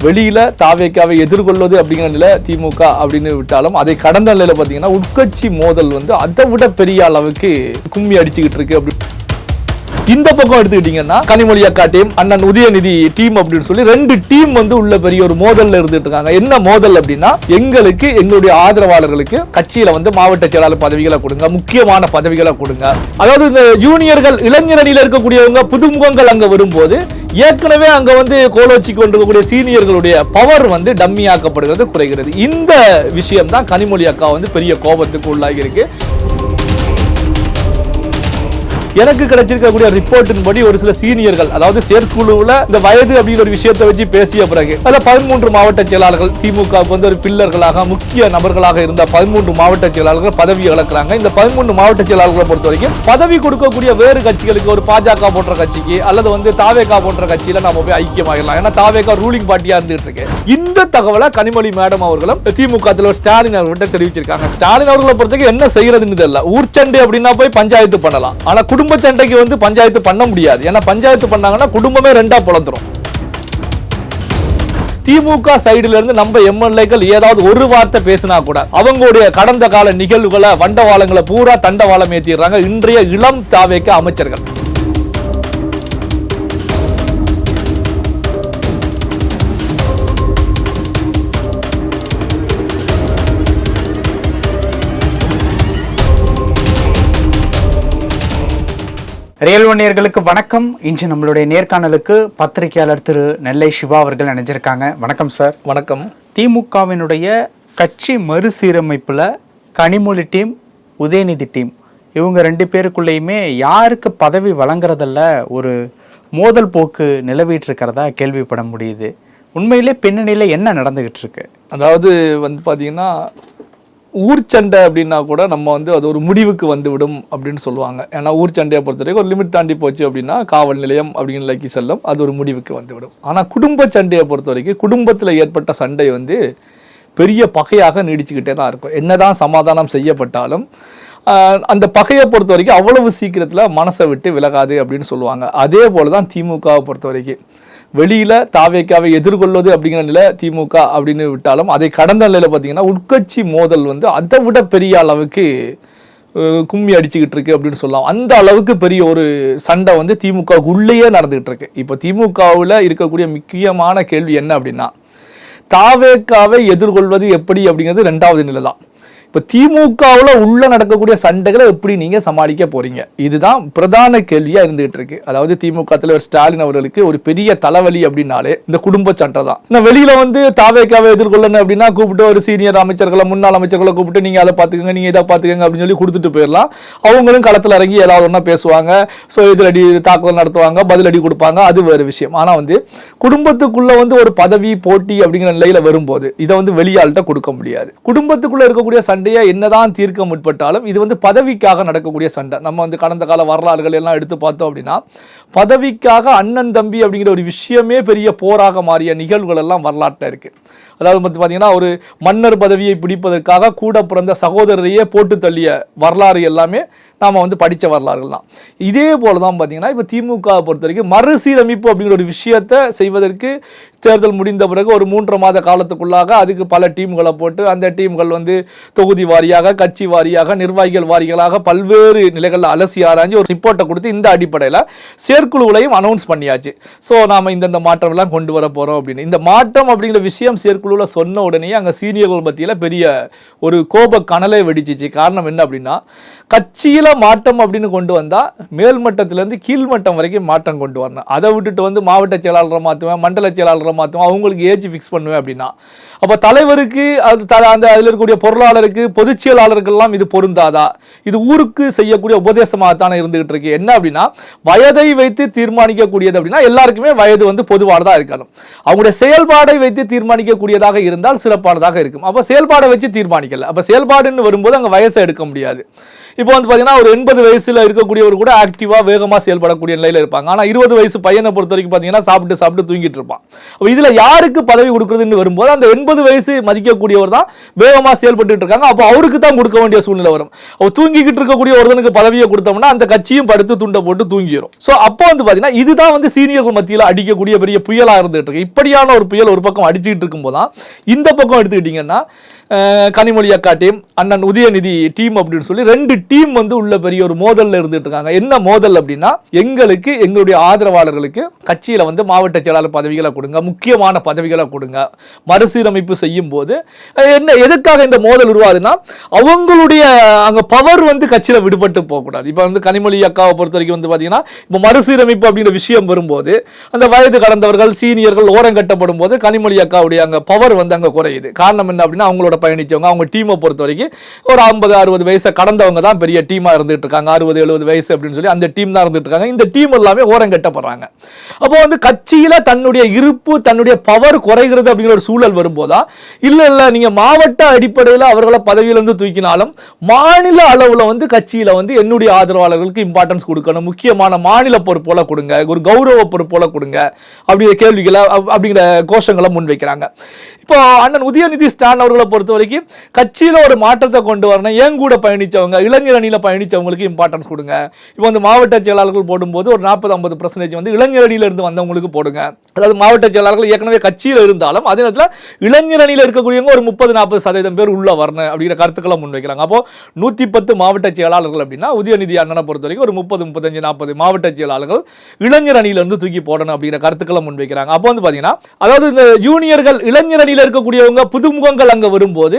வெளியில தாவேக்காவை எதிர்கொள்வது அப்படிங்கிற நிலை திமுக அப்படின்னு விட்டாலும் அதை கடந்த நிலையில பாத்தீங்கன்னா உட்கட்சி மோதல் வந்து அதை விட பெரிய அளவுக்கு கும்மி அடிச்சுக்கிட்டு இருக்கு. அப்படி இந்த பக்கம் எடுத்துக்கிட்டீங்கன்னா கனிமொழி அக்கா டீம், அண்ணன் உதயநிதி டீம் அப்படின்னு சொல்லி ரெண்டு டீம் வந்து உள்ள பெரிய ஒரு மோதல்ல இருந்துட்டு இருக்காங்க. என்ன மோதல் அப்படின்னா, எங்களுடைய ஆதரவாளர்களுக்கு கட்சியில வந்து மாவட்ட செயலாளர் பதவிகளை கொடுங்க, முக்கியமான பதவிகளை கொடுங்க. அதாவது இந்த யூனியர்கள் இளைஞரணியில இருக்கக்கூடியவங்க புதுமுகங்கள் அங்க வரும்போது ஏற்கனவே அங்க வந்து கோலோச்சி கொண்டிருக்கக்கூடிய சீனியர்களுடைய பவர் வந்து டம்மி ஆக்கப்படுகிறது, குறைகிறது. இந்த விஷயம் தான் கனிமொழி அக்கா வந்து பெரிய கோபத்துக்கு உள்ளாகி இருக்கு. எனக்கு கிடைச்சிருக்கக்கூடிய ரிப்போர்ட்டின் படி ஒரு சில சீனியர்கள், அதாவது செயற்குழுவில் இந்த வயது அப்படிங்கிற ஒரு விஷயத்தை வச்சு பேசிய பிறகு அதில் 13 மாவட்ட செயலாளர்கள் திமுகவுக்கு வந்து ஒரு பில்லர்களாக முக்கிய நபர்களாக இருந்த 13 மாவட்ட செயலாளர்கள் பதவி இழக்கிறாங்க. இந்த 13 மாவட்ட செயலாளர்களை பொறுத்த வரைக்கும் பதவி கொடுக்கக்கூடிய வேறு கட்சிகளுக்கு, ஒரு பாஜக போன்ற கட்சிக்கு அல்லது வந்து தாவேகா போன்ற கட்சியில நாம போய் ஐக்கியமாகலாம். ஏன்னா தாவேகா ரூலிங் பார்ட்டியா இருந்துட்டு இருக்கு. இந்த தகவலை கனிமொழி மேடம் அவர்களும் திமுக தலைவர் ஸ்டாலின் அவர்கிட்ட தெரிவிச்சிருக்காங்க. ஸ்டாலின் அவர்களை பொறுத்தவரைக்கும் என்ன செய்யறதுன்னு தெரியல. ஊர்ச்சண்டை அப்படின்னா போய் பஞ்சாயத்து பண்ணலாம், ஆனா குடும்ப சண்டைக்கு வந்து பஞ்சாயத்து பண்ண முடியாது. ஏன்னா பஞ்சாயத்து பண்ணாங்கன்னா குடும்பமே ரெண்டா பிளந்துரும். திமுக சைடுல இருந்து நம்ம எம்எல்ஏக்கள் ஏதாவது ஒரு வார்த்தை பேசினா கூட அவங்களுடைய கடந்த கால நிகழ்வுகளை, வண்டவாளங்களை பூரா தண்டவாளம் ஏற்றிடுறாங்க இன்றைய இளம் தாவேக்க அமைச்சர்கள். ரியல் ஒன் நேயர்களுக்கு வணக்கம். இன்று நம்மளுடைய நேர்காணலுக்கு பத்திரிகையாளர் திரு நெல்லை சிவா அவர்கள் இணைஞ்சிருக்காங்க. வணக்கம் சார். வணக்கம். திமுகவினுடைய கட்சி மறுசீரமைப்புல கனிமொழி டீம், உதயநிதி டீம், இவங்க ரெண்டு பேருக்குள்ளேயுமே யாருக்கு பதவி வழங்குறதில்ல ஒரு மோதல் போக்கு நிலவிட்டு இருக்கிறதா கேள்விப்பட முடியுது. உண்மையிலே பின்னணியில என்ன நடந்துகிட்டு இருக்கு? அதாவது வந்து பாத்தீங்கன்னா, ஊர்ச்சண்டை அப்படின்னா கூட நம்ம வந்து அது ஒரு முடிவுக்கு வந்து விடும் அப்படின்னு சொல்லுவாங்க. ஏன்னா ஊர்ச்சண்டையை பொறுத்த வரைக்கும் ஒரு லிமிட் தாண்டி போச்சு அப்படின்னா காவல் நிலையம் அப்படிங்கிற நிலைக்கு செல்லும், அது ஒரு முடிவுக்கு வந்து விடும். ஆனால் குடும்ப சண்டையை பொறுத்த வரைக்கும் குடும்பத்தில் ஏற்பட்ட சண்டை வந்து பெரிய பகையாக நீடிச்சுக்கிட்டே தான் இருக்கும். என்னதான் சமாதானம் செய்யப்பட்டாலும் அந்த பகையை பொறுத்த வரைக்கும் அவ்வளவு சீக்கிரத்தில் மனசை விட்டு விலகாது அப்படின்னு சொல்லுவாங்க. அதே போல தான் திமுகவை பொறுத்த வரைக்கும் வெளியில தாவேக்காவை எதிர்கொள்வது அப்படிங்கிற நிலை திமுக அப்படின்னு விட்டாலும் அதை கடந்த நிலையில பார்த்தீங்கன்னா உட்கட்சி மோதல் வந்து அதை விட பெரிய அளவுக்கு கும்மி அடிச்சுக்கிட்டு இருக்கு அப்படின்னு சொல்லலாம். அந்த அளவுக்கு பெரிய ஒரு சண்டை வந்து திமுக உள்ளேயே நடந்துகிட்டு இருக்கு. இப்போ திமுகவில் இருக்கக்கூடிய முக்கியமான கேள்வி என்ன அப்படின்னா, தாவேக்காவை எதிர்கொள்வது எப்படி அப்படிங்கிறது ரெண்டாவது நிலை தான். இப்போ திமுகவில் உள்ள நடக்கக்கூடிய சண்டைகளை எப்படி நீங்க சமாளிக்க போறீங்க, இதுதான் பிரதான கேள்வியா இருந்துகிட்டு இருக்கு. அதாவது திமுக தலைவர் ஸ்டாலின் அவர்களுக்கு ஒரு பெரிய தலைவலி அப்படின்னாலே இந்த குடும்ப சண்டை தான். நான் வெளியில வந்து தாவேக்காவை எதிர்கொள்ளணும் அப்படின்னா கூப்பிட்டு ஒரு சீனியர் அமைச்சர்களை, முன்னாள் அமைச்சர்களை கூப்பிட்டு நீங்க அதை பார்த்துக்கங்க, நீங்க இதை பார்த்துக்கங்க அப்படின்னு சொல்லி கொடுத்துட்டு போயிடலாம். அவங்களும் களத்தில் இறங்கி ஏதாவது ஒன்றா பேசுவாங்க, ஸோ எதிரடி தாக்குதல் நடத்துவாங்க, பதிலடி கொடுப்பாங்க, அது வேறு விஷயம். ஆனால் வந்து குடும்பத்துக்குள்ள வந்து ஒரு பதவி போட்டி அப்படிங்கிற நிலையில வரும்போது இதை வந்து வெளியாள்கிட்ட கொடுக்க முடியாது. குடும்பத்துக்குள்ள இருக்கக்கூடிய சண்டை என்னதான் தீர்க்க முற்பட்டாலும் இது வந்து பதவிக்காக நடக்கக்கூடிய சண்டை. நம்ம வந்து கடந்த கால வரலாறுகள் எல்லாம் எடுத்து பார்த்தோம் அப்படின்னா பதவிக்காக அண்ணன் தம்பி அப்படிங்கிற ஒரு விஷயமே பெரிய போராக மாறிய நிகழ்வுகள் எல்லாம் வரலாற்றில் இருக்கு. அதாவது பார்த்தீங்கன்னா ஒரு மன்னர் பதவியை பிடிப்பதற்காக கூட பிறந்த சகோதரரையே போட்டு தள்ளிய வரலாறு எல்லாமே நாம் வந்து படித்த வரலாறுகள் தான். இதே போல தான் பார்த்தீங்கன்னா இப்போ திமுக பொறுத்த வரைக்கும் மறுசீரமைப்பு அப்படிங்கிற ஒரு விஷயத்தை செய்வதற்கு தேர்தல் முடிந்த பிறகு ஒரு 3 மாத காலத்துக்குள்ளாக அதுக்கு பல டீம்களை போட்டு அந்த டீம்கள் வந்து தொகுதி வாரியாக, கட்சி வாரியாக, நிர்வாகிகள் வாரிகளாக பல்வேறு நிலைகளில் அலசி ஆராய்ஞ்சு ஒரு ரிப்போர்ட்டை கொடுத்து இந்த அடிப்படையில் செயற்குழுவிலையும் அனௌன்ஸ் பண்ணியாச்சு. ஸோ நாம் இந்தந்த மாற்றம்லாம் கொண்டு வர போகிறோம் அப்படின்னு. இந்த மாற்றம் அப்படிங்கிற விஷயம் செயற்குழுவில் சொன்ன உடனே அங்கே சீனியர்கள் மத்தியில் பெரிய ஒரு கோப கனலை வெடிச்சிச்சு. காரணம் என்ன அப்படின்னா, கட்சியில் மாற்றம் அப்படின்னு கொண்டு வந்தால் மேல்மட்டத்திலேருந்து கீழ்மட்டம் வரைக்கும் மாற்றம் கொண்டு வரணும். அதை விட்டுட்டு வந்து மாவட்ட செயலாளரை மாற்றுவேன், மண்டல செயலாளரை மாற்றுவேன், அவங்களுக்கு ஏஜ் ஃபிக்ஸ் பண்ணுவேன் அப்படின்னா அப்போ தலைவருக்கு அந்த அதில் இருக்கக்கூடிய பொருளாளருக்கு, பொதுச் செயலாளருக்கெல்லாம் இது பொருந்தாதா? இது ஊருக்கு செய்யக்கூடிய உபதேசமாகத்தானே இருந்துகிட்டு இருக்கு. என்ன அப்படின்னா, வயதை வைத்து தீர்மானிக்கக்கூடியது அப்படின்னா எல்லாருக்குமே வயது வந்து பொதுவானதாக இருக்கணும். அவங்களுடைய செயல்பாடை வைத்து தீர்மானிக்கக்கூடியதாக இருந்தால் சிறப்பானதாக இருக்கும். அப்போ செயல்பாடை வச்சு தீர்மானிக்கல. அப்போ செயல்பாடுன்னு வரும்போது அங்கே வயசை எடுக்க முடியாது. இப்போ வந்து பார்த்தீங்கன்னா ஒரு 80 வயசுல இருக்கக்கூடியவர் கூட ஆக்டிவா வேகமா செயல்படக்கூடிய நிலையில இருப்பாங்க. ஆனா 20 வயசு பையனை பொறுத்த வரைக்கும் பார்த்தீங்கன்னா சாப்பிட்டு தூங்கிட்டு இருப்பான். அப்ப இதுல யாருக்கு பதவி கொடுக்குறதுன்னு வரும்போது அந்த 80 வயசு மதிக்கக்கூடியவர் தான் வேகமா செயல்பட்டு இருக்காங்க. அப்போ அவருக்கு தான் கொடுக்க வேண்டிய சூழ்நிலை வரும். அவர் தூங்கிக்கிட்டு இருக்கக்கூடிய ஒருத்தனுக்கு பதவியை கொடுத்தோம்னா அந்த கட்சியும் படுத்து துண்டை போட்டு தூங்கிடும். சோ அப்போ வந்து பாத்தீங்கன்னா இதுதான் வந்து சீனியர்கள் மத்தியில் அடிக்கக்கூடிய பெரிய புயலா இருந்துட்டு இருக்கு. இப்படியான ஒரு புயல் ஒரு பக்கம் அடிச்சுட்டு இருக்கும் போதுதான் இந்த பக்கம் எடுத்துக்கிட்டீங்கன்னா கனிமொழி அக்கா டீம், அண்ணன் உதயநிதி டீம் அப்படின்னு சொல்லி 2 டீம் வந்து உள்ள பெரிய ஒரு மோதல்ல இருந்துட்டு இருக்காங்க. என்ன மோதல் அப்படின்னா, எங்களுடைய ஆதரவாளர்களுக்கு கட்சியில வந்து மாவட்ட செயலாளர் பதவிகளை கொடுங்க, முக்கியமான பதவிகளை கொடுங்க, மறுசீரமைப்பு செய்யும் போது என்ன எதுக்காக இந்த மோதல் உருவாதுன்னா, அவங்களுடைய அங்க பவர் வந்து கட்சியில விடுபட்டு போகக்கூடாது. இப்ப வந்து கனிமொழி அக்காவை பொறுத்த வரைக்கும் வந்து பாத்தீங்கன்னா, இப்ப மறுசீரமைப்பு அப்படிங்கிற விஷயம் வரும்போது அந்த வயது கடந்தவர்கள் சீனியர்கள் ஓரம் கட்டப்படும் போது கனிமொழி அக்காவுடைய அங்க பவர் வந்து அங்க குறையுது. காரணம் என்ன அப்படின்னா, அவங்களோட பயணிச்சவங்க அவங்க டீமை பொறுத்த வரைக்கும் ஒரு 50-60 வயசை கடந்தவங்க தான் பெரிய டீமா இருந்துட்டு இருக்காங்க. 60-70 வயசு அப்படின்னு சொல்லி அந்த டீம் தான் இருந்துட்டு இருக்காங்க. இந்த டீம் எல்லாமே ஓரம் கட்டப்படுறாங்க. அப்போ வந்து கட்சியில தன்னுடைய இருப்பு தன்னுடைய பவர் குறைகிறது அப்படிங்கிற ஒரு சூழல் வரும்போதா இல்ல நீங்க மாவட்ட அடிப்படையில் அவர்களை பதவியிலிருந்து தூக்கினாலும் மாநில அளவுல வந்து கட்சியில வந்து என்னுடைய ஆதரவாளர்களுக்கு இம்பார்ட்டன்ஸ் கொடுக்கணும், முக்கியமான மாநில பொறுப்போல கொடுங்க, ஒரு கௌரவ பொறுப்போல கொடுங்க அப்படிங்கிற கேள்விகளை அப்படிங்கிற கோஷங்களை முன்வைக்கிறாங்க. இப்போ அண்ணன் உதயநிதி ஸ்டாலின் அவர்களை பொறுத்த வரைக்கும் கட்சியில ஒரு மாற்றத்தை கொண்டு வரணும், ஏன் கூட பயணிச்சவங்க இளைஞர் அணியில பயணிச்சவங்களுக்கு இம்பார்ட்டன்ஸ் கொடுங்க. இப்போ வந்து மாவட்ட செயலாளர்கள் போடும்போது ஒரு 40-50% வந்து இளைஞர் அணியில இருந்து வந்தவங்களுக்கு போடுங்க. அதாவது மாவட்ட செயலாளர்கள் ஏற்கனவே கட்சியில இருந்தாலும் அதே நேரத்தில் இளைஞர் அணியில இருக்கக்கூடியவங்க ஒரு 30-40% பேர் உள்ள வரணும் அப்படிங்கிற கருத்துக்களை முன்வைக்கிறாங்க. அப்போ 110 மாவட்ட செயலாளர்கள் அப்படின்னா உதயநிதி அண்ணனை பொறுத்த வரைக்கும் ஒரு 30-35-40 மாவட்ட செயலாளர்கள் இளைஞர் அணியில இருந்து தூக்கி போடணும் அப்படிங்கிற கருத்துக்களை முன்வைக்கிறாங்க. அப்போ வந்து பாத்தீங்கன்னா, அதாவது இந்த ஜூனியர்கள் இளைஞர் அணியில இருக்கக்கூடியவங்க புதுமுகங்கள் அங்க வரும்போது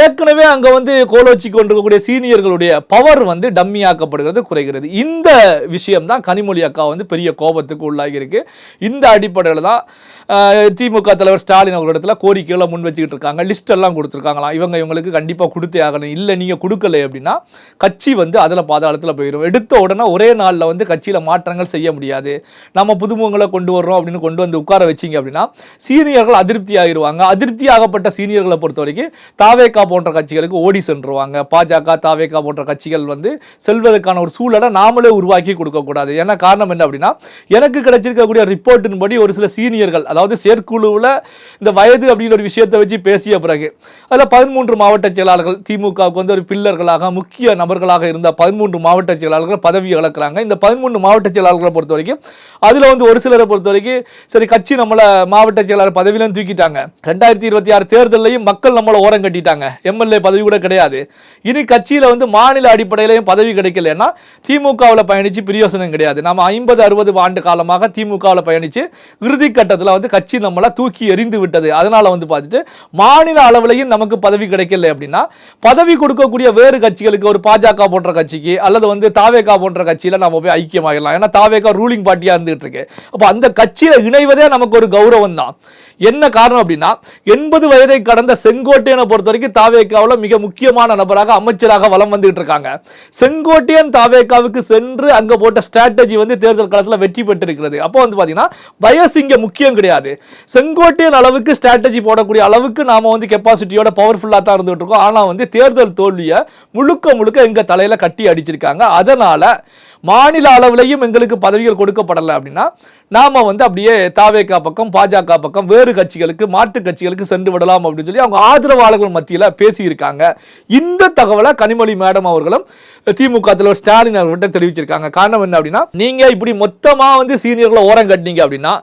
ஏற்கனவே அங்க வந்து கோலோச்சி கொண்டிருக்கக்கூடிய சீனியர்களுடைய பவர் வந்து டம்மியாக்கப்படுகிறது, குறைகிறது. இந்த விஷயம் தான் கனிமொழி அக்கா வந்து பெரிய கோபத்துக்கு உள்ளாகி இருக்கு. இந்த அடிப்படையில் தான் திமுக தலைவர் ஸ்டாலின் அவர்களிடத்துல கோரிக்கைகளை முன் வச்சுக்கிட்டு இருக்காங்க. லிஸ்ட் எல்லாம் கொடுத்துருக்காங்களாம். இவங்களுக்கு கண்டிப்பா கொடுத்தே ஆகணும், இல்ல நீங்க கொடுக்கல அப்படின்னா கட்சி வந்து அதுல பாதாளத்துல போயிடும். எடுத்த உடனே ஒரே நாள்ல வந்து கட்சியில மாற்றங்கள் செய்ய முடியாது. நம்ம புதுமுகங்களை கொண்டு வர்றோம் அப்படின்னு கொண்டு வந்து உட்கார வச்சிங்க அப்படின்னா சீனியர்கள் அதிருப்தி ஆகிடுவாங்க. அதிருப்தி ஆகப்பட்ட சீனியர்களை பொறுத்த வரைக்கும் தாவேகா போன்ற கட்சிகளுக்கு ஓடி சென்றுவாங்க. பாஜக தாவேகா போன்ற கட்சிகள் வந்து செல்வதற்கான ஒரு சூழலை நாமளே உருவாக்கி கொடுக்கக்கூடாது. ஏன்னா காரணம் என்ன அப்படின்னா, எனக்கு கிடைச்சிருக்கக்கூடிய ரிப்போர்ட்டின் படி ஒரு சில சீனியர்கள், அதாவது செயற்குழுவில் இந்த வயது அப்படிங்கிற ஒரு விஷயத்தை வச்சு பேசிய பிறகு அதில் 13 மாவட்ட செயலாளர்கள் திமுகவுக்கு வந்து ஒரு பில்லர்களாக முக்கிய நபர்களாக இருந்த 13 மாவட்ட செயலாளர்கள் பதவி இழக்கிறாங்க. இந்த 13 மாவட்ட செயலாளர்களை பொறுத்த வரைக்கும் அதில் வந்து ஒரு சிலரை பொறுத்த வரைக்கும் சரி கட்சி நம்மளை மாவட்ட செயலாளர் பதவியிலும் தூக்கிட்டாங்க, 2026 தேர்தலையும் மக்கள் நம்மளை ஓரம் கட்டிட்டாங்க, எம்எல்ஏ பதவி கூட கிடையாது, இனி கட்சியில வந்து மாநில அடிப்படையிலையும் பதவி கிடைக்கலன்னா திமுகவில் பயணிச்சு பிரயோசனம் கிடையாது. நம்ம 50-60 ஆண்டு காலமாக திமுகவில் பயணிச்சு இறுதி கட்டத்தில் வந்து கட்சி நம்மளை தூக்கி எறிந்து விட்டது. அதனால வந்து பார்த்துட்டு மாநில அளவிலையும் நமக்கு பதவி கிடைக்கல அப்படின்னா பதவி கொடுக்கக்கூடிய வேறு கட்சிகளுக்கு ஒரு பாஜக போன்ற கட்சிக்கு அல்லது வந்து தாவேகா போன்ற கட்சியில நம்ம போய் ஐக்கியமாகலாம். ஏன்னா தாவேகா ரூலிங் பார்ட்டியா இருந்துட்டு இருக்கு. அப்ப அந்த கட்சியில இணைவதே நமக்கு ஒரு கௌரவம் தான். என்ன காரணம் அப்படின்னா 80 வயதை கடந்த செங்கோட்டையனை பொறுத்த வரைக்கும் தாவேகாவில் மிக முக்கியமான நபராக அமைச்சராக வலம் வந்துட்டு இருக்காங்க. செங்கோட்டையன் தாவேகாவுக்கு சென்று அங்க போட்ட ஸ்ட்ராட்டஜி வந்து தேர்தல் காலத்தில் வெற்றி பெற்றிருக்கிறது. அப்போ வந்து பாத்தீங்கன்னா வயசு இங்க முக்கியம் கிடையாது. செங்கோட்டையன் அளவுக்கு ஸ்ட்ராட்டஜி போடக்கூடிய அளவுக்கு நாம வந்து கெப்பாசிட்டியோட பவர்ஃபுல்லா தான் இருந்துட்டு இருக்கோம். ஆனா வந்து தேர்தல் தோல்வியை முழுக்க எங்க தலையில கட்டி அடிச்சிருக்காங்க. அதனால மாநில அளவிலையும் எங்களுக்கு பதவிகள் கொடுக்கப்படலை அப்படின்னா நாம வந்து அப்படியே தாவேகா பக்கம் பாஜக பக்கம் வேறு கட்சிகளுக்கு மாற்று கட்சிகளுக்கு சென்று விடலாம் அப்படின்னு சொல்லி அவங்க ஆதரவாளர்கள் மத்தியில் பேசியிருக்காங்க. இந்த தகவலை கனிமொழி மேடம் அவர்களும் திமுக தலைவர் ஸ்டாலின் அவர்கிட்ட தெரிவிச்சிருக்காங்க. காரணம் என்ன அப்படின்னா, நீங்க இப்படி மொத்தமா வந்து சீனியர்களை ஓரம் கட்டினீங்க அப்படின்னா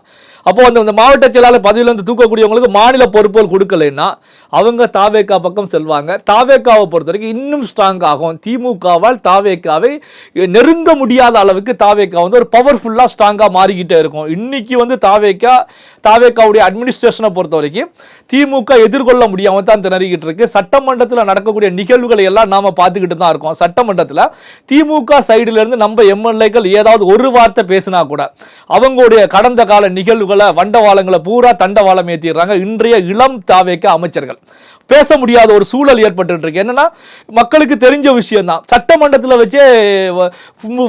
அப்போ அந்த மாவட்ட செயலாளர் பதவியில இருந்து தூக்கக்கூடியவங்களுக்கு மாநில பொறுப்புகள் கொடுக்கலைன்னா அவங்க தாவேகா பக்கம் செல்வாங்க. தாவேகாவை பொறுத்த வரைக்கும் இன்னும் ஸ்ட்ராங் ஆகும். திமுகவால் தாவேகாவை நெருங்க முடியாத அளவுக்கு தாவேகா வந்து ஒரு பவர்ஃபுல்லா ஸ்ட்ராங்கா மாறிக்கிட்டே இருக்கும். இன்னைக்கு வந்து தாவேகாவுடைய அட்மினிஸ்ட்ரேஷனை பொறுத்த வரைக்கும் திமுக எதிர்கொள்ள முடியாம தான் திணறிக்கிட்டு இருக்கு. சட்டமன்றத்தில் நடக்கக்கூடிய நிகழ்வுகளை எல்லாம் நாம பார்த்துக்கிட்டு தான் இருக்கோம். சட்டமன்றத்தில் திமுக சைடுல இருந்து நம்ம எம்எல்ஏக்கள் ஏதாவது ஒரு வார்த்தை பேசினா கூட அவங்களுடைய கடந்த கால நிகழ்வுகள் வண்டவாளங்களை பூரா தண்டவாளம் ஏற்றிடுறாங்க இன்றைய இளம் தாவேகா அமைச்சர்கள். பேச முடியாத ஒரு சூழல் ஏற்பட்டு இருக்கு. என்னன்னா மக்களுக்கு தெரிஞ்ச விஷயம் தான், சட்டமன்றத்தில் வச்சே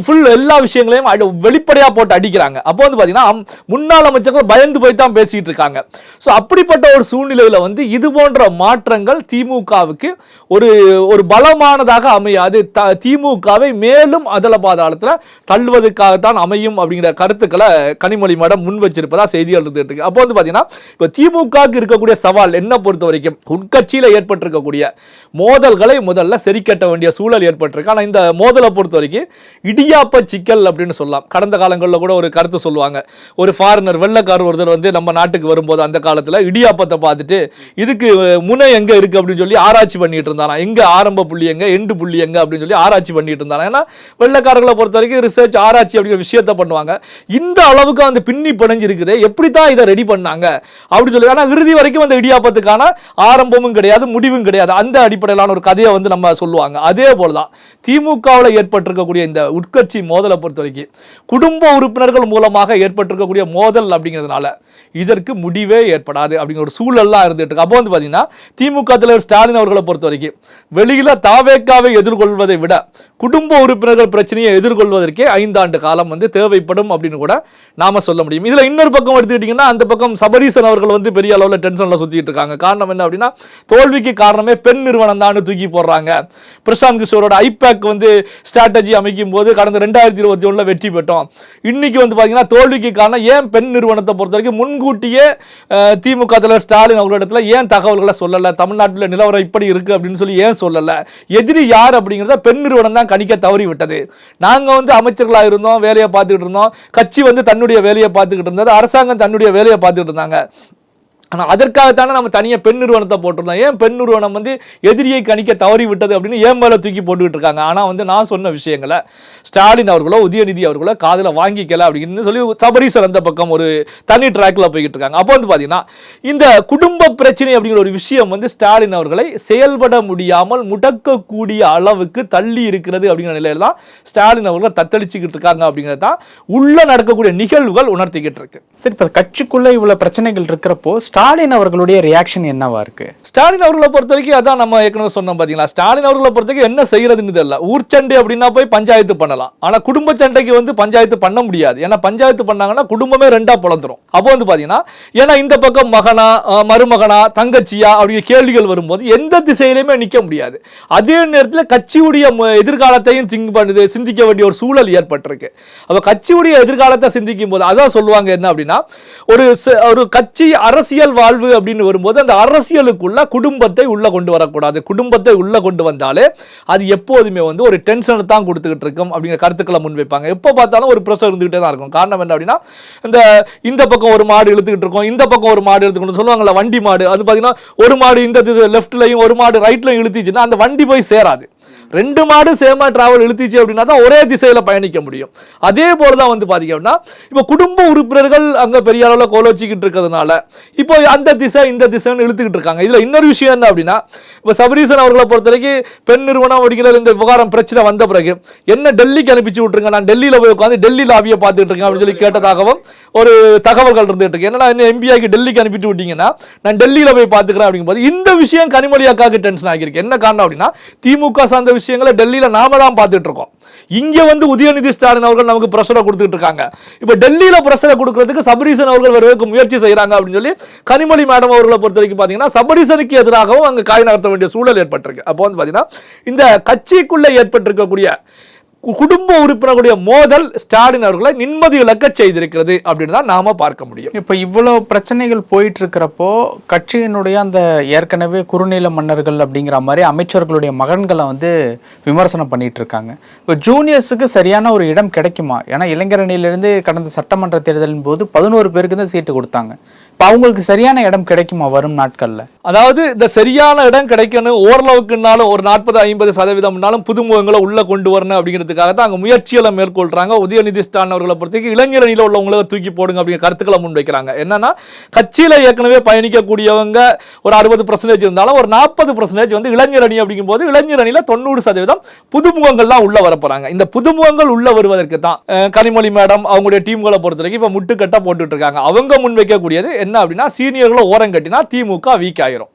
ஃபுல் எல்லா விஷயங்களையும் வெளிப்படையா போட்டு அடிக்கிறாங்க. அப்போ வந்து பாத்தீங்கன்னா முன்னாள் அமைச்சர்கள் பயந்து போய் தான் பேசிட்டு இருக்காங்க. ஸோ அப்படிப்பட்ட ஒரு சூழ்நிலையில வந்து இது போன்ற மாற்றங்கள் திமுகவுக்கு ஒரு பலமானதாக அமையாது, திமுகவை மேலும் அதல பாதாளத்தில் தள்ளுவதற்காகத்தான் அமையும் அப்படிங்கிற கருத்துக்களை கனிமொழி மேடம் முன் வச்சிருப்பதா செய்திகள் இருந்துட்டு இருக்கு. அப்போ வந்து பாத்தீங்கன்னா இப்போ திமுகவுக்கு இருக்கக்கூடிய சவால் என்ன பொறுத்த வரைக்கும் உட்கட்சியில் ஏற்பட்டிருக்கக்கூடிய மோதல்களை முதல்ல சரி கட்ட வேண்டிய சூழல் ஏற்பட்டிருக்கு. ஆனால் இந்த மோதலை பொறுத்த வரைக்கும் இடியாப்ப சிக்கல் அப்படின்னு சொல்லலாம். கடந்த காலங்களில் கூட ஒரு கருத்து சொல்லுவாங்க, ஒரு ஃபாரினர் வெள்ளக்காரர் ஒருத்தர் வந்து நம்ம நாட்டுக்கு வரும்போது அந்த காலத்தில் இடியாப்பத்தை பார்த்துட்டு இதுக்கு முனை எங்க இருக்கு அப்படின்னு சொல்லி ஆராய்ச்சி பண்ணிட்டு இருந்தாங்க. எங்க ஆரம்ப புள்ளி எங்க எண்டு புள்ளி எங்க அப்படின்னு சொல்லி ஆராய்ச்சி பண்ணிட்டு இருந்தாங்க. ஏன்னா வெள்ளக்காரர்களை பொறுத்த வரைக்கும் ரிசர்ச் ஆராய்ச்சி அப்படிங்கிற விஷயத்தை பண்ணுவாங்க. இந்த அளவுக்கு அந்த பின்னி பிணைஞ்சிருக்குது, எப்படி தான் இதை ரெடி பண்ணாங்க அப்படின்னு சொல்லி. ஆனால் இறுதி வரைக்கும் அந்த இடியாப்பத்துக்கான ஆரம்பமும் கிடையாது, முடிவும் கிடையாது. அந்த அடிப்படையிலான ஒரு கதையை வந்து நம்ம சொல்லுவாங்க. அதே போலதான் திமுகவில் ஏற்பட்டிருக்கக்கூடிய இந்த உட்கட்சி மோதலை பொறுத்த வரைக்கும் குடும்ப உறுப்பினர்கள் மூலமாக ஏற்பட்டிருக்கக்கூடிய மோதல் அப்படிங்கிறதுனால இதற்கு முடிவே ஏற்படாது அப்படிங்கிற ஒரு சூழல்லாம் இருந்துட்டு இருக்கு. அப்போ வந்து பாத்தீங்கன்னா திமுக தலைவர் ஸ்டாலின் அவர்களை பொறுத்த வரைக்கும் வெளியில தாவேக்காவை எதிர்கொள்வதை விட குடும்ப உறுப்பினர்கள் பிரச்சனையை எதிர்கொள்வதற்கே 5 ஆண்டு காலம் வந்து தேவைப்படும் அப்படின்னு கூட நாம சொல்ல முடியும். இதுல இன்னொரு பக்கம் எடுத்துக்கிட்டீங்கன்னா அந்த பக்கம் சபரீசன் அவர்கள் வந்து பெரிய அளவில் டென்ஷன்ல சுத்திட்டு இருக்காங்க. காரணம் என்ன அப்படின்னா தோல்விக்கு காரணமே பெண் நிறுவனம் தான் தூக்கி போடுறாங்க. பிரசாந்த் கிஷோரோட ஐபேக் வந்து ஸ்ட்ராட்டஜி அமைக்கும் போது கடந்த 2021 வெற்றி பெற்றோம். இன்னைக்கு வந்து பாத்தீங்கன்னா தோல்விக்கு காரணம் ஏன் பெண் நிறுவனத்தை பொறுத்த வரைக்கும் முன்கூட்டியே திமுக தலைவர் ஸ்டாலின் அவர்களிடத்துல ஏன் தகவல்களை சொல்லல, தமிழ்நாட்டில் நிலவரம் இப்படி இருக்கு அப்படின்னு சொல்லி ஏன் சொல்லல, எதிரி யார் அப்படிங்கிறத பெண் நிறுவனம் தான் கணிக்க தவறி விட்டது. நாங்க வந்து அமைச்சர்களா இருந்தோம், வேலையை பார்த்துக்கிட்டு இருந்தோம், கட்சி வந்து தன்னுடைய வேலையை பார்த்துக்கிட்டு இருந்தது, அரசாங்கம் தன்னுடைய வேலையை பார்த்துக்கிட்டு இருந்தாங்க. ஆனால் அதற்காகத்தானே நம்ம தனியாக பெண் நிறுவனத்தை போட்டிருந்தோம். ஏன் பெண் நிறுவனம் வந்து எதிரியை கணிக்க தவறி விட்டது அப்படின்னு ஏன் மேலே தூக்கி போட்டுக்கிட்டு இருக்காங்க. ஆனால் வந்து நான் சொன்ன விஷயங்களை ஸ்டாலின் அவர்களோ உதயநிதி அவர்களோ காதில் வாங்கிக்கல அப்படின்னு சொல்லி சபரீசன் அந்த பக்கம் ஒரு தனி ட்ராக்ல போய்கிட்டு இருக்காங்க. அப்போ வந்து பார்த்தீங்கன்னா இந்த குடும்ப பிரச்சனை அப்படிங்கிற ஒரு விஷயம் வந்து ஸ்டாலின் அவர்களை செயல்பட முடியாமல் முடக்கக்கூடிய அளவுக்கு தள்ளி இருக்கிறது அப்படிங்கிற நிலையில தான் ஸ்டாலின் அவர்கள் தத்தளிச்சுக்கிட்டு இருக்காங்க அப்படிங்கிறது தான் உள்ள நடக்கக்கூடிய நிகழ்வுகள் உணர்த்திக்கிட்டு இருக்கு. சரி, இப்போ கட்சிக்குள்ள இவ்வளவு பிரச்சனைகள் இருக்கிறப்போ ஸ்டாலின் அவர்களுடைய ரியாக்ஷன் என்னவா இருக்கு? ஸ்டாலின் அவர்களை பொறுத்த வரைக்கும் அதான் நம்ம ஏற்கனவே சொன்னோம் பாத்தீங்களா, ஸ்டாலின் அவர்களை பொறுத்த வரைக்கும் என்ன செய்யறதுன்னு தெரியல. ஊர் சண்டை அப்படின்னா போய் பஞ்சாயத்து பண்ணலாம், ஆனா குடும்ப சண்டைக்கு வந்து பஞ்சாயத்து பண்ண முடியாது. ஏன்னா பஞ்சாயத்து பண்ணாங்கன்னா குடும்பமே ரெண்டா பிளந்துரும். அப்போ வந்து பாத்தீங்கன்னா ஏன்னா இந்த பக்கம் மகனா மருமகனா தங்கச்சியா அப்படிங்கிற கேள்விகள் வரும்போது எந்த திசையிலுமே நிக்க முடியாது. அதே நேரத்தில் கட்சியுடைய எதிர்காலத்தையும் சிந்திக்க வேண்டிய ஒரு சூழல் ஏற்பட்டிருக்கு. அப்ப கட்சியுடைய எதிர்காலத்தை சிந்திக்கும் போது அதான் சொல்லுவாங்க என்ன அப்படின்னா ஒரு கட்சி அரசியல் வாழ்வு அப்படின்னு வரும்போது அந்த அரசியலுக்குள்ள குடும்பத்தை உள்ள கொண்டு வரக்கூடாது. குடும்பத்தை உள்ள கொண்டு வந்தாலே அது எப்போதுமே வந்து ஒரு டென்ஷனை தான் கொடுத்துக்கிட்டு இருக்கும் அப்படிங்கிற கருத்துக்களை முன்வைப்பாங்க. எப்போ பார்த்தாலும் ஒரு பிரஷர் இருந்துகிட்டே தான் இருக்கும். காரணம் என்ன அப்படின்னா இந்த பக்கம் ஒரு மாடு இழுத்துக்கிட்டு இருக்கும், இந்த பக்கம் ஒரு மாடு இழுத்துக்கிட்டு சொல்லுவாங்கல்ல வண்டி மாடு, அது பார்த்தீங்கன்னா ஒரு மாடு இந்த லெஃப்ட்லையும் ஒரு மாடு ரைட்லையும் இழுத்துச்சுன்னா அந்த வண்டி போய் சேராது. 2 மாடு சேமா டிராவல் இழுத்துச்சு அப்படின்னா தான் ஒரே திசையில பயணிக்க முடியும். அதே போலதான் வந்து பாத்தீங்க அப்படின்னா இப்ப குடும்ப உறுப்பினர்கள் அங்க பெரிய அளவுல கோலோச்சிக்கிட்டு இருக்கிறதுனால இப்போ அந்த திசை இந்த திசைன்னு இழுத்துக்கிட்டு இருக்காங்க. இதுல இன்னொரு விஷயம் என்ன அப்படின்னா இப்ப சபரீசன் அவர்களை பொறுத்த வரைக்கும் பெண் நிறுவனம் அப்படிங்கிற இந்த விவகாரம் பிரச்சனை வந்த பிறகு என்ன டெல்லிக்கு அனுப்பிச்சு விட்டுருங்க, நான் டெல்லியில போய் உட்காந்து டெல்லி லாபியை பார்த்துட்டு இருக்கேன் அப்படின்னு சொல்லி கேட்டதாகவும் ஒரு தகவல்கள் இருந்துட்டு இருக்கு. என்னன்னா என்ன எம்பிஐக்கு டெல்லிக்கு அனுப்பிட்டு விட்டீங்கன்னா நான் டெல்லியில போய் பார்த்துக்கிறேன் அப்படிங்கும்போது இந்த விஷயம் கனிமொழி அக்காவுக்கு டென்ஷன் ஆகிருக்கு. என்ன காரணம் அப்படின்னா திமுக சார்ந்த விஷயங்களை டெல்லியில நாம தான் பார்த்துட்டு இருக்கோம். இங்க வந்து உதயநிதி ஸ்டாலின் அவர்கள் நமக்கு பிரஷரை கொடுத்துட்டு இருக்காங்க. இப்ப டெல்லியில பிரஷரை கொடுக்கிறதுக்கு சபரீசன் அவர்கள் வருவதற்கு முயற்சி செய்யறாங்க அப்படின்னு சொல்லி கனிமொழி மேடம் அவர்களை பொறுத்த வரைக்கும் பாத்தீங்கன்னா சபரீசனுக்கு எதிராகவும் அங்க காய் நகர்த்த வேண்டிய சூழல் ஏற்பட்டிருக்கு. அப்போ வந்து பாத்தீங்கன்னா இந்த கட்சிக்குள்ள ஏற்பட்டிருக்கக்கூடிய குடும்ப உறுப்பினர்களுடைய மோதல் ஸ்டாலின் அவர்களை நிம்மதி இழக்க செய்திருக்கிறது அப்படின்னு தான் நாம பார்க்க முடியும். இப்ப இவ்வளவு பிரச்சனைகள் போயிட்டு இருக்கிறப்போ கட்சியினுடைய அந்த ஏற்கனவே குறுநில மன்னர்கள் அப்படிங்கிற மாதிரி அமைச்சர்களுடைய மகன்களை வந்து விமர்சனம் பண்ணிட்டு இருக்காங்க. இப்போ ஜூனியர்ஸுக்கு சரியான ஒரு இடம் கிடைக்குமா? ஏன்னா இளைஞரணியிலிருந்து கடந்த சட்டமன்ற தேர்தலின் போது 11 பேருக்கு தான் சீட்டு கொடுத்தாங்க. இப்போ அவங்களுக்கு சரியான இடம் கிடைக்குமா வரும் நாட்கள்ல? அதாவது இந்த சரியான இடம் கிடைக்கணும் ஓரளவுக்குனாலும் ஒரு 40-50% புதுமுகங்களை உள்ள கொண்டு வரணும் அப்படிங்கிறதுக்காக தான் அங்கே முயற்சிகளை மேற்கொள்றாங்க. உதயநிதி ஸ்டாலின் அவர்களை பொறுத்தவரைக்கும் இளைஞரணியில் உள்ளவங்களை தூக்கி போடுங்க அப்படிங்கிற கருத்துக்களை முன்வைக்கிறாங்க. என்னன்னா கட்சியில ஏற்கனவே பயணிக்கக்கூடியவங்க ஒரு 60% இருந்தாலும் ஒரு 40% வந்து இளைஞரணி அப்படிங்கும் போது இளைஞரணியில 90% புதுமுகங்கள்லாம் உள்ள வரப்போறாங்க. இந்த புதுமுகங்கள் உள்ள வருவதற்கு தான் கனிமொழி மேடம் அவங்களுடைய டீம்களை பொறுத்தவரைக்கும் இப்ப முட்டுக்கட்டா போட்டுட்டு இருக்காங்க. அவங்க முன்வைக்கக்கூடியது என்ன அப்படின்னா சீனியர்களை ஓரம் கட்டினா திமுக வீக் ஆயிரும்.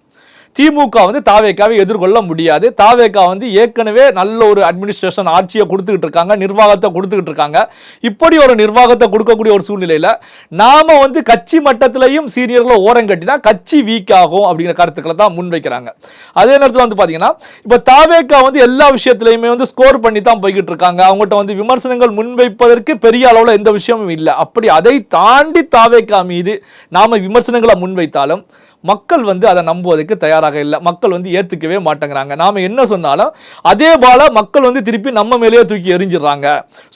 திமுக வந்து தாவேக்காவை எதிர்கொள்ள முடியாது. தாவேக்கா வந்து ஏற்கனவே நல்ல ஒரு அட்மினிஸ்ட்ரேஷன் ஆட்சியை கொடுத்துக்கிட்டு இருக்காங்க, நிர்வாகத்தை கொடுத்துக்கிட்டு இருக்காங்க. இப்படி ஒரு நிர்வாகத்தை கொடுக்கக்கூடிய ஒரு சூழ்நிலையில நாம வந்து கட்சி மட்டத்திலையும் சீனியர்களை ஓரம் கட்டினா கட்சி வீக் ஆகும் அப்படிங்கிற கருத்துக்களை தான் முன்வைக்கிறாங்க. அதே நேரத்தில் வந்து பாத்தீங்கன்னா இப்ப தாவேக்கா வந்து எல்லா விஷயத்திலையுமே வந்து ஸ்கோர் பண்ணி தான் போய்கிட்டு இருக்காங்க. அவங்ககிட்ட வந்து விமர்சனங்கள் முன்வைப்பதற்கு பெரிய அளவுல எந்த விஷயமும் இல்லை. அப்படி அதை தாண்டி தாவேக்கா மீது நாம விமர்சனங்களை முன்வைத்தாலும் மக்கள் வந்து அதை நம்புவதற்கு தயாராக இல்லை. மக்கள் வந்து ஏத்துக்கவே மாட்டேங்கிறாங்க. நாம என்ன சொன்னாலும் அதே போல மக்கள் வந்து திருப்பி நம்ம மேலேயே தூக்கி எரிஞ்சிடறாங்க.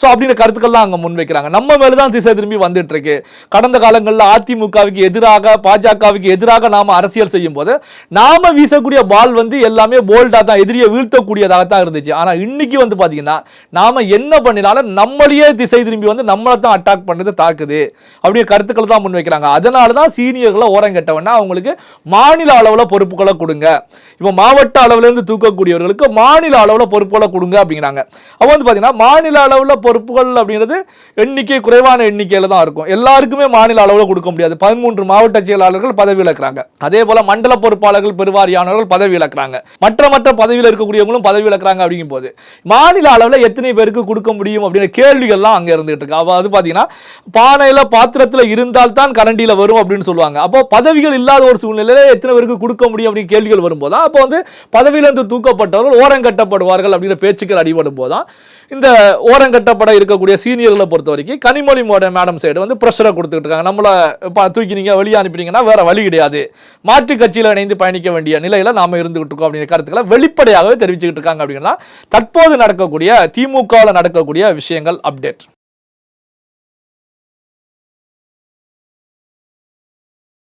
ஸோ அப்படின்ற கருத்துக்கள்லாம் அங்க முன்வைக்கிறாங்க. நம்ம மேலதான் திசை திரும்பி வந்துட்டு இருக்கு. கடந்த காலங்களில் அதிமுகவுக்கு எதிராக பாஜகவுக்கு எதிராக நாம அரசியல் செய்யும் போது நாம வீசக்கூடிய பால் வந்து எல்லாமே போல்டா தான் எதிரியை வீழ்த்தக்கூடியதாகத்தான் இருந்துச்சு. ஆனா இன்னைக்கு வந்து பாத்தீங்கன்னா நாம என்ன பண்ணினாலும் நம்மளையே திசை திரும்பி வந்து நம்மளை தான் அட்டாக் பண்ணது தாக்குது அப்படிங்கிற கருத்துக்கள் தான் முன்வைக்கிறாங்க. அதனாலதான் சீனியர்களை ஓரம் கட்டவனா அவங்களுக்கு மாநில அளவுல பொறுப்புகளை கொடுங்க. இப்ப மாவட்ட அளவுல இருந்து தூக்கக்கூடியவர்களுக்கு மாநில அளவுல பொறுப்புகளை கொடுங்க அப்படிங்கிறாங்க. அப்ப வந்து பாத்தீங்கன்னா மாநில அளவுல பொறுப்புகள் அப்படிங்கிறது எண்ணிக்கை குறைவான எண்ணிக்கையில தான் இருக்கும். எல்லாருக்குமே மாநில அளவுல கொடுக்க முடியாது. 13 மாவட்ட செயலாளர்கள் பதவி இழக்கிறாங்க. அதே போல மண்டல பொறுப்பாளர்கள் பெருவாரியானவர்கள் பதவி இழக்கிறாங்க. மற்ற பதவியில் இருக்கக்கூடியவங்களும் பதவி இழக்கிறாங்க. அப்படிங்கும் போது மாநில அளவுல எத்தனை பேருக்கு கொடுக்க முடியும் அப்படிங்கிற கேள்விகள்லாம் அங்க இருந்துட்டு இருக்கு. அப்ப அது பாத்தீங்கன்னா பானையில பாத்திரத்துல இருந்தால் தான் கரண்டியில வரும் அப்படின்னு சொல்லுவாங்க. அப்போ பதவிகள் இல்லாத ஒரு சூழ்நிலையில எத்தனை பேருக்கு கொடுக்க முடியும் அப்படின்னு கேள்விகள் வரும்போது அப்போ வந்து பதவியிலிருந்து தூக்கப்பட்டவர்கள் ஓரங்கட்டப்படுவார்கள் அப்படிங்கிற பேச்சுக்கள் அடிபடும் போதுதான் இந்த ஓரங்கட்டப்பட இருக்கக்கூடிய சீனியர்களை பொறுத்த வரைக்கும் கனிமொழி மேடம் சைடு வந்து பிரஷரை கொடுத்துட்டு இருக்காங்க. நம்மள தூக்கி நீங்க வெளியே அனுப்பிட்டீங்கன்னா வேற வழி கிடையாது, மாற்று கட்சியில இணைந்து பயணிக்க வேண்டிய நிலையில நாம இருந்துகிட்டு இருக்கோம் அப்படிங்கிற கருத்துக்களை வெளிப்படையாகவே தெரிவிச்சுக்கிட்டு இருக்காங்க. அப்படின்னா தற்போது நடக்கக்கூடிய திமுகவில் நடக்கக்கூடிய விஷயங்கள் அப்டேட்.